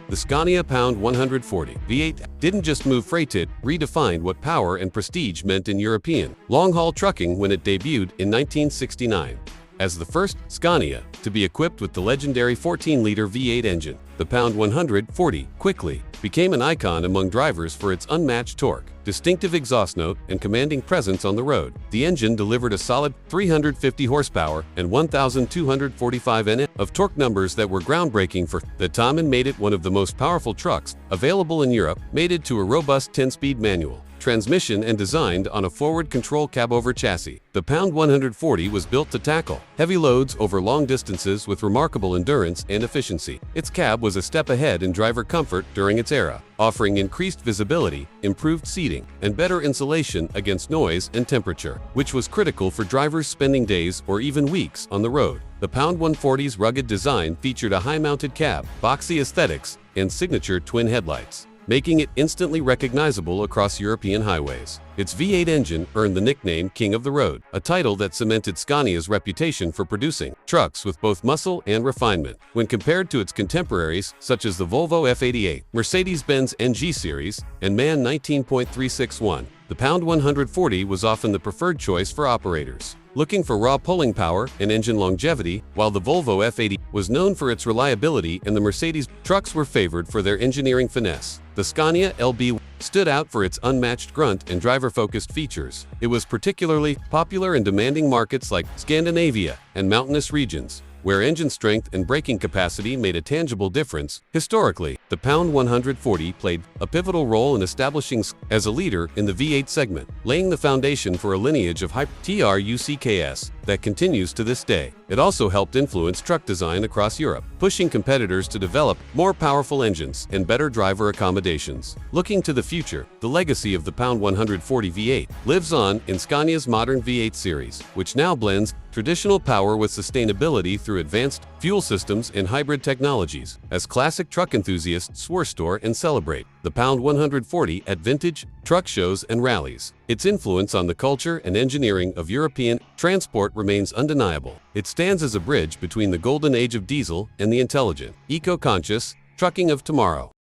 The Scania Pound 140 V8 didn't just move freight, it redefined what power and prestige meant in European long-haul trucking when it debuted in 1969. As the first Scania to be equipped with the legendary 14-liter V8 engine, the Pound 140 quickly became an icon among drivers for its unmatched torque, distinctive exhaust note, and commanding presence on the road. The engine delivered a solid 350 horsepower and 1,245 Nm of torque, numbers that were groundbreaking for the time and made it one of the most powerful trucks available in Europe. Mated to a robust 10-speed manual transmission and designed on a forward control cabover chassis, the Pound 140 was built to tackle heavy loads over long distances with remarkable endurance and efficiency. Its cab was a step ahead in driver comfort during its era, offering increased visibility, improved seating, and better insulation against noise and temperature, which was critical for drivers spending days or even weeks on the road. The Pound 140's rugged design featured a high-mounted cab, boxy aesthetics, and signature twin headlights, making it instantly recognizable across European highways. Its V8 engine earned the nickname King of the Road, a title that cemented Scania's reputation for producing trucks with both muscle and refinement. When compared to its contemporaries such as the Volvo F88, Mercedes-Benz NG Series, and MAN 19.361, the Pound 140 was often the preferred choice for operators looking for raw pulling power and engine longevity. While the Volvo F80 was known for its reliability and the Mercedes trucks were favored for their engineering finesse, the Scania LB stood out for its unmatched grunt and driver-focused features. It was particularly popular in demanding markets like Scandinavia and mountainous regions, where engine strength and braking capacity made a tangible difference. Historically, the Pound 140 played a pivotal role in establishing as a leader in the V8 segment, laying the foundation for a lineage of trucks that continues to this day. It also helped influence truck design across Europe, pushing competitors to develop more powerful engines and better driver accommodations. Looking to the future, the legacy of the Pound 140 V8 lives on in Scania's modern V8 series, which now blends traditional power with sustainability through advanced fuel systems and hybrid technologies. As classic truck enthusiasts restore and celebrate the Pound 140 at vintage truck shows and rallies, its influence on the culture and engineering of European transport remains undeniable. It stands as a bridge between the golden age of diesel and the intelligent, eco-conscious trucking of tomorrow.